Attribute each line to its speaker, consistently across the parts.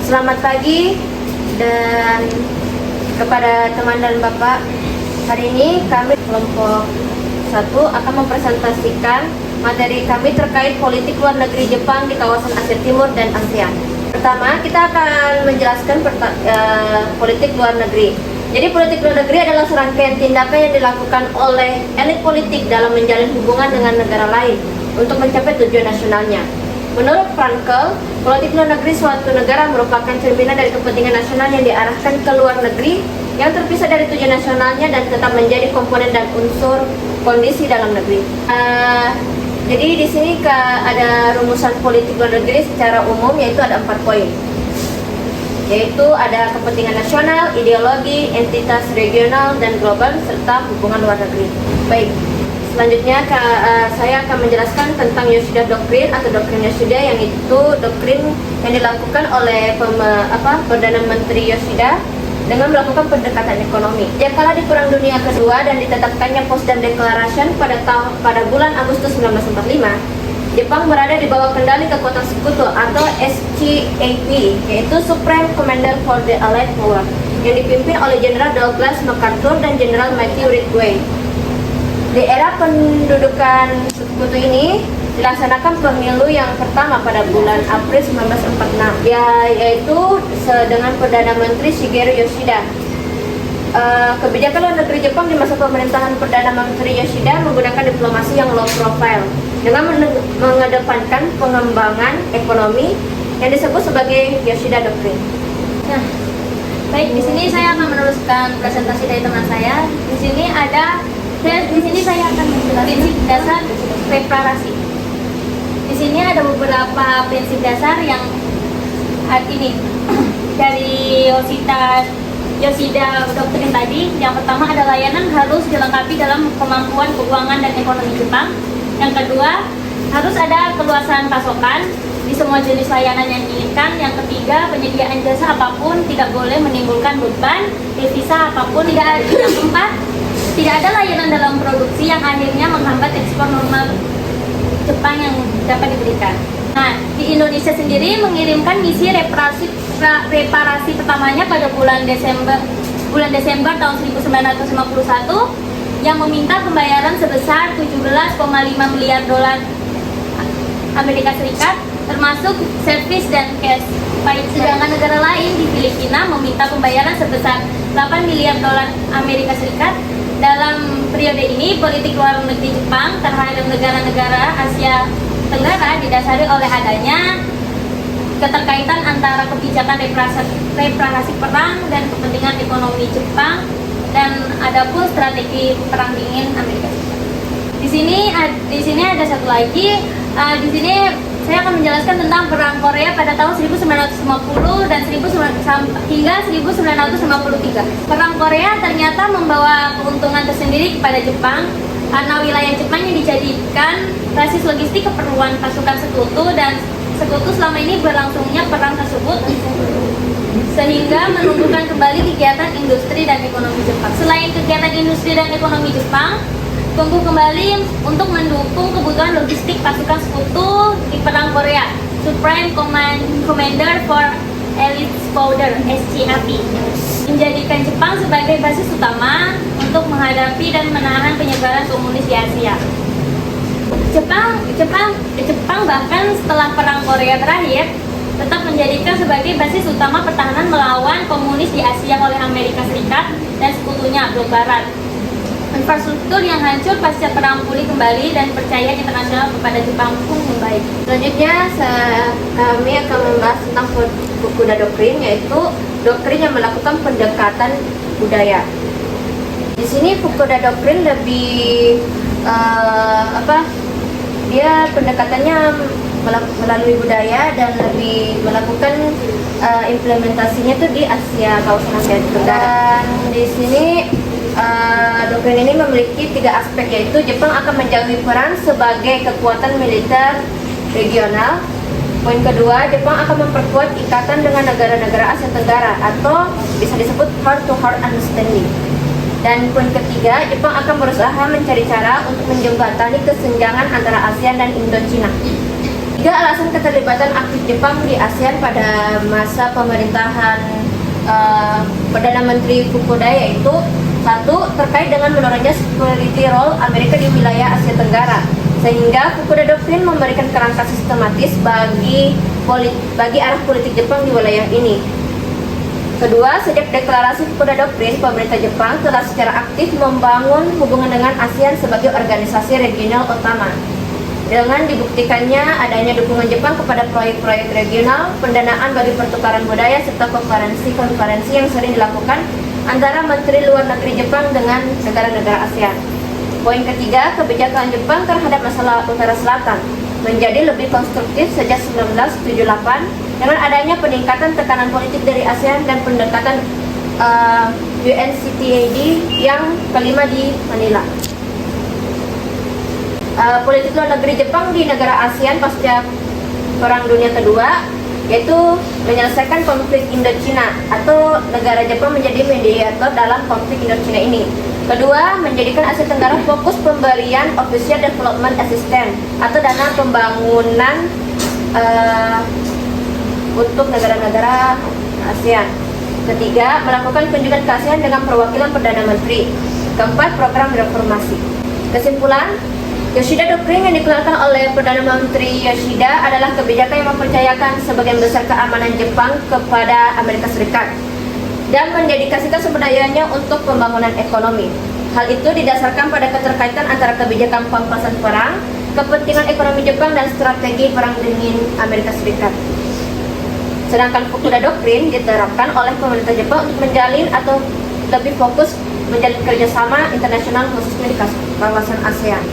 Speaker 1: Selamat pagi dan kepada teman dan Bapak. Hari ini kami kelompok 1 akan mempresentasikan materi kami terkait politik luar negeri Jepang di kawasan Asia Timur dan ASEAN. Pertama, kita akan menjelaskan politik luar negeri. Jadi politik luar negeri adalah serangkaian tindakan yang dilakukan oleh elit politik dalam menjalin hubungan dengan negara lain untuk mencapai tujuan nasionalnya. Menurut Frankel, politik luar negeri suatu negara merupakan cerminan dari kepentingan nasional yang diarahkan ke luar negeri yang terpisah dari tujuan nasionalnya dan tetap menjadi komponen dan unsur kondisi dalam negeri. Jadi di sini ada rumusan politik luar negeri secara umum, yaitu ada 4 poin. Yaitu ada kepentingan nasional, ideologi, entitas regional dan global, serta hubungan luar negeri. Baik. Selanjutnya saya akan menjelaskan tentang Yoshida Doctrine atau doktrin Yoshida, yang itu doktrin yang dilakukan oleh Perdana Menteri Yoshida dengan melakukan pendekatan ekonomi. Kala di Perang Dunia Kedua dan ditetapkannya Potsdam Declaration pada bulan Agustus 1945, Jepang berada di bawah kendali kekuatan sekutu atau SCAP, yaitu Supreme Commander for the Allied Power, yang dipimpin oleh Jenderal Douglas MacArthur dan Jenderal Matthew Ridgway. Di era pendudukan sekutu ini dilaksanakan pemilu yang pertama pada bulan April 1946, yaitu dengan Perdana Menteri Shigeru Yoshida. Kebijakan luar negeri Jepang di masa pemerintahan Perdana Menteri Yoshida menggunakan diplomasi yang low profile dengan mengedepankan pengembangan ekonomi yang disebut sebagai Yoshida Doctrine.
Speaker 2: Nah, baik, di sini saya akan meneruskan presentasi dari teman saya. Di sini saya akan menjelaskan prinsip dasar reparasi. Di sini ada beberapa prinsip dasar yang ini dari Yoshida Doktrin tadi. Yang pertama ada layanan harus dilengkapi dalam kemampuan keuangan dan ekonomi Jepang. Yang kedua, harus ada keluasan pasokan di semua jenis layanan yang diinginkan. Yang ketiga, penyediaan jasa apapun tidak boleh menimbulkan beban devisa apapun. Yang keempat, tidak ada layanan dalam produksi yang akhirnya menghambat ekspor normal Jepang yang dapat diberikan. Nah, di Indonesia sendiri mengirimkan misi reparasi pertamanya pada bulan Desember tahun 1951 yang meminta pembayaran sebesar 17,5 miliar dolar Amerika Serikat termasuk servis dan cash. Sedangkan negara lain di Filipina meminta pembayaran sebesar 8 miliar dolar Amerika Serikat. Dalam periode ini, politik luar negeri Jepang terhadap negara-negara Asia Tenggara didasari oleh adanya keterkaitan antara kebijakan reparasi perang dan kepentingan ekonomi Jepang, dan adapun strategi perang dingin Amerika Serikat. Di sini ada satu lagi. Di sini saya akan menjelaskan tentang perang Korea pada tahun 1950 dan hingga 1953. Perang Korea ternyata membawa keuntungan tersendiri kepada Jepang karena wilayah Jepang yang dijadikan basis logistik keperluan pasukan sekutu, dan sekutu selama ini berlangsungnya perang tersebut sehingga menumbuhkan kembali kegiatan industri dan ekonomi Jepang. Selain kegiatan industri dan ekonomi Jepang tumbuh kembali untuk mendukung kebutuhan logistik pasukan sekutu di Perang Korea, Supreme Commander for Allied Power (SCAP), menjadikan Jepang sebagai basis utama untuk menghadapi dan menahan penyebaran komunis di Asia. Jepang bahkan setelah Perang Korea berakhir tetap menjadikan sebagai basis utama pertahanan melawan komunis di Asia oleh Amerika Serikat dan sekutunya blok Barat. Infrastruktur yang hancur pasca perang pulih kembali dan percaya internasional kepada Jepang pun membaik.
Speaker 1: Selanjutnya kami akan membahas tentang Fukuda Doctrine, yaitu doktrin yang melakukan pendekatan budaya. Di sini Fukuda Doctrine lebih dia pendekatannya melalui budaya dan lebih melakukan implementasinya tuh di kawasan Asia Tenggara. Dan di sini doktrin ini memiliki 3 aspek, yaitu Jepang akan menjauhi peran sebagai kekuatan militer regional. Poin kedua, Jepang akan memperkuat ikatan dengan negara-negara Asia Tenggara atau bisa disebut heart-to-heart understanding. Dan poin ketiga, Jepang akan berusaha mencari cara untuk menjembatani kesenjangan antara ASEAN dan Indochina. Tiga alasan keterlibatan aktif Jepang di ASEAN pada masa pemerintahan Perdana Menteri Fukuda yaitu satu, terkait dengan menurunnya security role Amerika di wilayah Asia Tenggara, sehingga Fukuda Doctrine memberikan kerangka sistematis bagi arah politik Jepang di wilayah ini. Kedua, sejak deklarasi Fukuda Doctrine, pemerintah Jepang telah secara aktif membangun hubungan dengan ASEAN sebagai organisasi regional utama. Dengan dibuktikannya adanya dukungan Jepang kepada proyek-proyek regional, pendanaan bagi pertukaran budaya, serta konferensi-konferensi yang sering dilakukan antara Menteri Luar Negeri Jepang dengan negara-negara ASEAN. Poin ketiga, kebijakan Jepang terhadap masalah Utara Selatan menjadi lebih konstruktif sejak 1978 dengan adanya peningkatan tekanan politik dari ASEAN dan pendekatan UNCTAD yang kelima di Manila. Politik luar negeri Jepang di negara ASEAN pasca Perang Dunia Kedua yaitu menyelesaikan konflik Indochina atau negara Jepang menjadi mediator dalam konflik Indochina ini. Kedua, menjadikan Asia Tenggara fokus pemberian Official Development Assistance atau dana pembangunan untuk negara-negara ASEAN. Ketiga, melakukan kunjungan ke ASEAN dengan perwakilan Perdana Menteri. Keempat, program reformasi. Kesimpulan, Yoshida Doctrine yang dikeluarkan oleh Perdana Menteri Yoshida adalah kebijakan yang mempercayakan sebagian besar keamanan Jepang kepada Amerika Serikat dan mendedikasikan sumber dayanya untuk pembangunan ekonomi. Hal itu didasarkan pada keterkaitan antara kebijakan pamungkasan perang, kepentingan ekonomi Jepang, dan strategi perang dingin Amerika Serikat. Sedangkan Fukuda Doctrine diterapkan oleh pemerintah Jepang untuk menjalin atau lebih fokus menjalin kerjasama internasional khususnya di kawasan ASEAN.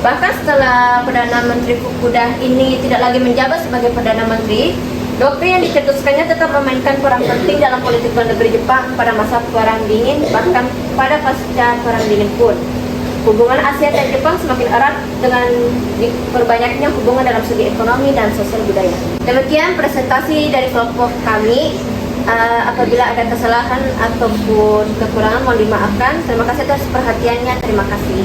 Speaker 1: Bahkan setelah Perdana Menteri Fukuda ini tidak lagi menjabat sebagai Perdana Menteri, doktrin yang dicetuskannya tetap memainkan peran penting dalam politik luar negeri Jepang pada masa Perang Dingin, bahkan pada pasca Perang Dingin pun. Hubungan ASEAN dan Jepang semakin erat dengan perbanyaknya hubungan dalam segi ekonomi dan sosial budaya. Demikian presentasi dari kelompok kami. Apabila ada kesalahan ataupun kekurangan mohon dimaafkan. Terima kasih atas perhatiannya. Terima kasih.